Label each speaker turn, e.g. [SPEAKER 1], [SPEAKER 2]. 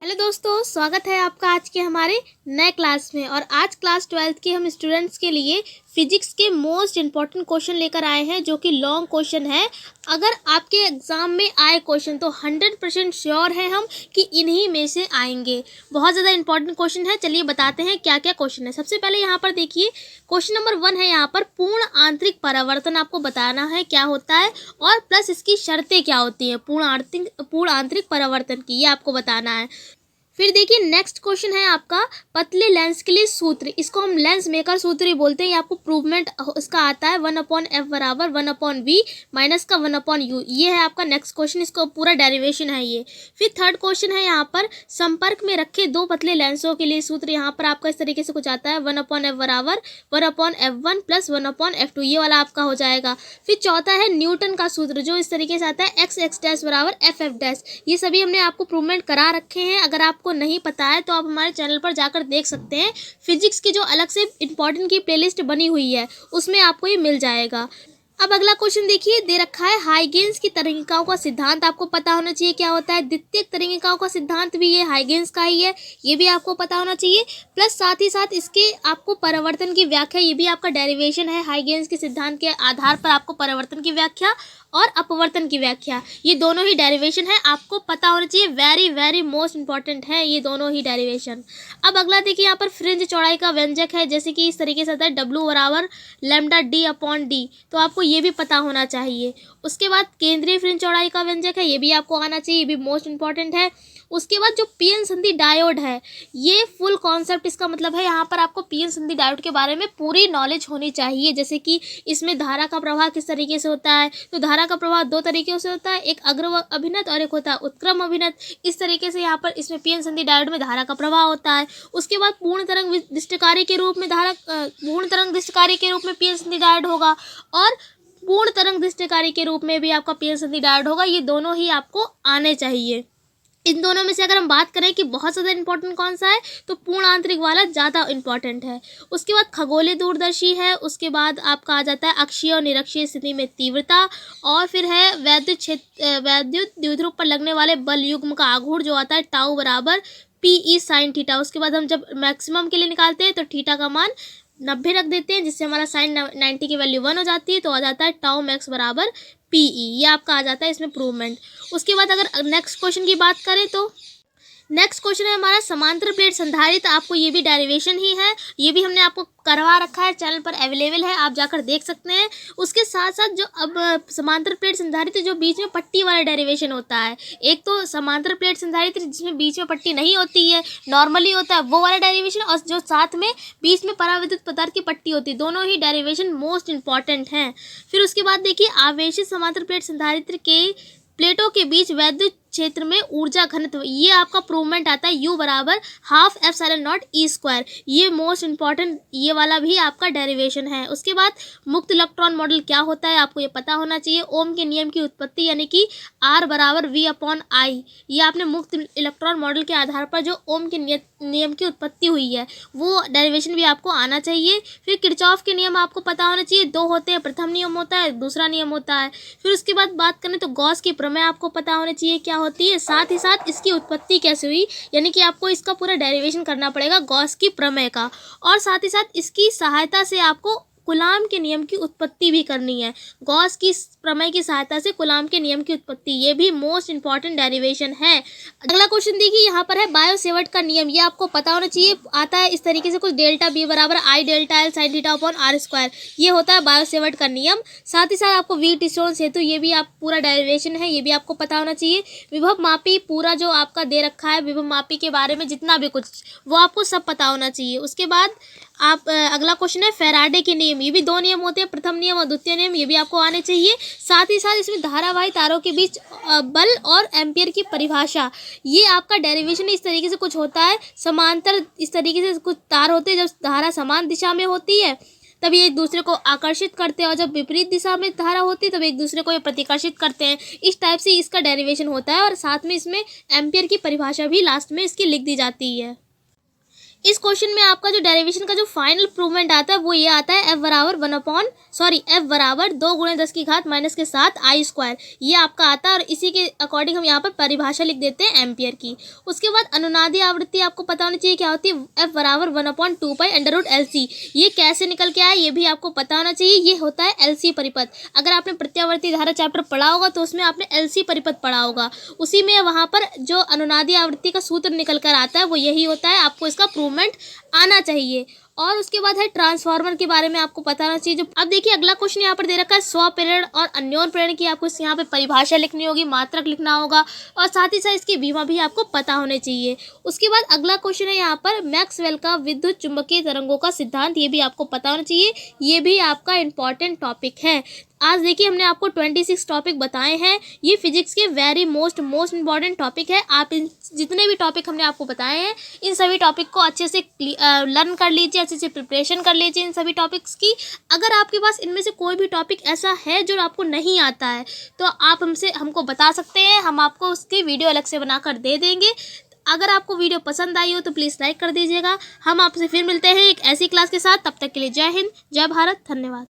[SPEAKER 1] Hello दोस्तों, स्वागत है आपका आज के हमारे नए क्लास में। और आज क्लास 12th के हम स्टूडेंट्स के लिए फिजिक्स के मोस्ट इम्पॉर्टेंट क्वेश्चन लेकर आए हैं, जो कि लॉन्ग क्वेश्चन है। अगर आपके एग्ज़ाम में आए क्वेश्चन तो 100% श्योर है हम कि इन्हीं में से आएंगे। बहुत ज़्यादा इंपॉर्टेंट क्वेश्चन है। चलिए बताते हैं क्या क्या क्वेश्चन है। सबसे पहले यहाँ पर देखिए, क्वेश्चन नंबर 1 है यहाँ पर पूर्ण आंतरिक परावर्तन आपको बताना है क्या होता है और प्लस इसकी शर्तें क्या होती हैं पूर्ण आंतरिक परावर्तन की, ये आपको बताना है। फिर देखिए नेक्स्ट क्वेश्चन है आपका पतले लेंस के लिए सूत्र। इसको हम लेंस मेकर सूत्र ही बोलते हैं। ये आपको प्रूवमेंट इसका आता है 1/f बराबर 1/v माइनस का 1/u। ये है आपका नेक्स्ट क्वेश्चन, इसको पूरा डेरिवेशन है ये। फिर थर्ड क्वेश्चन है यहाँ पर संपर्क में रखे दो पतले लेंसों के लिए सूत्र। यहाँ पर आपका इस तरीके से कुछ आता है 1/f बराबर 1/f1 प्लस 1/f2, ये वाला आपका हो जाएगा। फिर चौथा है न्यूटन का सूत्र, जो इस तरीके से आता है x डैश बराबर f डैश। ये सभी हमने आपको प्रूवमेंट करा रखे हैं। अगर आपको नहीं पता है तो आप हमारे चैनल पर जाकर देख सकते हैं। फिजिक्स की जो अलग से इंपॉर्टेंट की प्लेलिस्ट बनी हुई है उसमें आपको ये मिल जाएगा। अब अगला क्वेश्चन देखिए, दे रखा है हाइगेंस की तरंगिकाओं का सिद्धांत आपको पता होना चाहिए क्या होता है। द्वितीयक तरंगिकाओं का सिद्धांत भी ये हाइगेंस का ही है, ये भी आपको पता होना चाहिए। प्लस साथ ही साथ इसके आपको परावर्तन की व्याख्या, ये भी आपका डेरिवेशन है। हाइगेंस के सिद्धांत के आधार पर आपको परावर्तन की व्याख्या और अपवर्तन की व्याख्या, ये दोनों ही डेरिवेशन है, आपको पता होना चाहिए। वेरी वेरी मोस्ट इंपॉर्टेंट है ये दोनों ही डेरिवेशन। अब अगला देखिए, यहाँ पर फ्रिंज चौड़ाई का व्यंजक है, जैसे कि इस तरीके से आता है W बराबर लैम्डा d/d, तो आपको ये भी पता होना चाहिए। उसके बाद केंद्रीय फ्रिंज चौड़ाई का व्यंजक है, ये भी आपको आना चाहिए, ये भी मोस्ट इंपॉर्टेंट है। उसके बाद जो पीएन संधि डायोड है, ये फुल कॉन्सेप्ट इसका मतलब है, यहाँ पर आपको पीएन संधि डायोड के बारे में पूरी नॉलेज होनी चाहिए। जैसे कि इसमें धारा का प्रवाह किस तरीके से होता है, तो धारा का प्रवाह दो तरीके से होता है, एक अग्र अभिनत और एक होता है उत्क्रम अभिनत। इस तरीके से यहाँ पर इसमें पीएन संधि डायोड में धारा का प्रवाह होता है। उसके बाद पूर्ण तरंग दृष्टिकारी के रूप में पीएन संधि डायोड होगा और पूर्ण तरंग दृष्टिकारी के रूप में भी आपका पीएन संधि डायोड होगा। ये दोनों ही आपको आने चाहिए। इन दोनों में से अगर हम बात करें कि बहुत ज़्यादा इंपॉर्टेंट कौन सा है, तो पूर्ण आंतरिक वाला ज़्यादा इंपॉर्टेंट है। उसके बाद खगोलीय दूरदर्शी है। उसके बाद आपका आ जाता है अक्षीय और निरक्षीय स्थिति में तीव्रता। और फिर है वैद्युत द्विध्रुव पर लगने वाले बल युग्म का आघूर्ण, जो आता है टाउ बराबर PE साइन थीटा। उसके बाद हम जब मैक्सिमम के लिए निकालते हैं तो थीटा का मान 90 रख देते हैं, जिससे हमारा साइन 90 की वैल्यू 1 हो जाती है, तो आ जाता है टाउ मैक्स बराबर PE। ये आपका आ जाता है इसमें प्रूवमेंट। उसके बाद अगर नेक्स्ट क्वेश्चन की बात करें तो नेक्स्ट क्वेश्चन है हमारा समांतर प्लेट संधारित्र। आपको ये भी डेरिवेशन ही है, ये भी हमने आपको करवा रखा है, चैनल पर अवेलेबल है, आप जाकर देख सकते हैं। उसके साथ साथ जो अब समांतर प्लेट संधारित्र जो बीच में पट्टी वाला डेरिवेशन होता है, एक तो समांतर प्लेट संधारित्र जिसमें बीच में पट्टी नहीं होती है, नॉर्मली होता है वो वाला डेरिवेशन, और जो साथ में बीच में पराविद्युत पदार्थ की पट्टी होती है, दोनों ही डेरिवेशन मोस्ट इंपॉर्टेंट हैं। फिर उसके बाद देखिए, आवेशित समांतर प्लेट संधारित्र के प्लेटों के बीच वैद्युत क्षेत्र में ऊर्जा घनत्व, ये आपका प्रूवमेंट आता है U बराबर ½ε0E²। ये मोस्ट इंपॉर्टेंट, ये वाला भी आपका डेरिवेशन है। उसके बाद मुक्त इलेक्ट्रॉन मॉडल क्या होता है, आपको ये पता होना चाहिए। ओम के नियम की उत्पत्ति यानी कि R बराबर V/I, ये आपने मुक्त इलेक्ट्रॉन मॉडल के आधार पर जो ओम के नियम की उत्पत्ति हुई है वो डेरिवेशन भी आपको आना चाहिए। फिर किरचॉफ के नियम आपको पता होना चाहिए, दो होते हैं, प्रथम नियम होता है, दूसरा नियम होता है। फिर उसके बाद बात करें तो गॉस की प्रमेय आपको पता होना चाहिए क्या होती है, साथ ही साथ इसकी उत्पत्ति कैसे हुई, यानी कि आपको इसका पूरा डेरिवेशन करना पड़ेगा गॉस की प्रमेय का। और साथ ही साथ इसकी सहायता से आपको कूलाम के नियम की उत्पत्ति भी करनी है। गॉस की प्रमेय की सहायता से कूलाम के नियम की उत्पत्ति, ये भी मोस्ट इंपॉर्टेंट डेरिवेशन है। अगला क्वेश्चन देखिए, यहाँ पर है बायो सेवर्ट का नियम, ये आपको पता होना चाहिए। आता है इस तरीके से कुछ डेल्टा B बराबर I delta L sine theta upon R², ये होता है बायो सेवर्ट का नियम। साथ ही साथ आपको व्हीटस्टोन सेतु, ये भी आप पूरा डेरिवेशन है, ये भी आपको पता होना चाहिए। विभव मापी पूरा जो आपका दे रखा है, विभव मापी के बारे में जितना भी कुछ, वो आपको सब पता होना चाहिए। उसके बाद आप अगला क्वेश्चन है फैराडे के नियम, ये भी दो नियम होते हैं, प्रथम नियम और द्वितीय नियम, ये भी आपको आने चाहिए। साथ ही साथ इसमें धारावाही तारों के बीच बल और एम्पियर की परिभाषा, ये आपका डेरिवेशन इस तरीके से कुछ होता है। समांतर इस तरीके से कुछ तार होते हैं, जब धारा समान दिशा में होती है तब ये एक दूसरे को आकर्षित करते हैं, और जब विपरीत दिशा में धारा होती है तब एक दूसरे को ये प्रतिकर्षित करते हैं। इस टाइप से इसका डेरिवेशन होता है, और साथ में इसमें एम्पियर की परिभाषा भी लास्ट में इसकी लिख दी जाती है। इस क्वेश्चन में आपका जो डेरिवेशन का जो फाइनल प्रूवमेंट आता है वो ये आता है f बराबर 2 गुणे 10 की घात माइनस के 7 आई स्क्वायर, ये आपका आता है। और इसी के अकॉर्डिंग हम यहाँ पर परिभाषा लिख देते हैं एम्पियर की। उसके बाद अनुनादी आवृत्ति आपको पता होनी चाहिए क्या होती है, f बराबर 1/2 पाई अंडर रूट LC। ये कैसे निकल के आया ये भी आपको पता होना चाहिए, ये होता है LC परिपथ। अगर आपने प्रत्यावर्ती धारा चैप्टर पढ़ा होगा तो उसमें आपने LC परिपथ पढ़ा होगा, उसी में वहाँ पर जो अनुनादी आवृत्ति का सूत्र निकल कर आता है वो यही होता है, आपको इसका प्रूवमेंट आना चाहिए। और उसके बाद है ट्रांसफार्मर के बारे में आपको पता होना चाहिए। जो अब देखिए अगला क्वेश्चन यहाँ पर दे रखा है स्वप्रेरण और अन्योन प्रेरण की, आपको यहाँ पे परिभाषा लिखनी होगी, मात्रक लिखना होगा और साथ ही साथ इसकी बीमा भी आपको पता होने चाहिए। उसके बाद अगला क्वेश्चन है यहाँ पर मैक्सवेल का विद्युत चुंबकीय तरंगों का सिद्धांत, ये भी आपको पता होना चाहिए, ये भी आपका इंपॉर्टेंट टॉपिक है। आज देखिए हमने आपको 26 टॉपिक बताए हैं, ये फिजिक्स के वेरी मोस्ट इंपॉर्टेंट टॉपिक है। आप इन जितने भी टॉपिक हमने आपको बताए हैं इन सभी टॉपिक को अच्छे से लर्न कर लीजिए, अच्छे से प्रिपरेशन कर लीजिए इन सभी टॉपिक्स की। अगर आपके पास इनमें से कोई भी टॉपिक ऐसा है जो आपको नहीं आता है तो आप हमको बता सकते हैं, हम आपको उसकी वीडियो अलग से बनाकर दे देंगे। अगर आपको वीडियो पसंद आई हो तो प्लीज़ लाइक कर दीजिएगा। हम आपसे फिर मिलते हैं एक ऐसी क्लास के साथ, तब तक के लिए जय हिंद, जय भारत, धन्यवाद।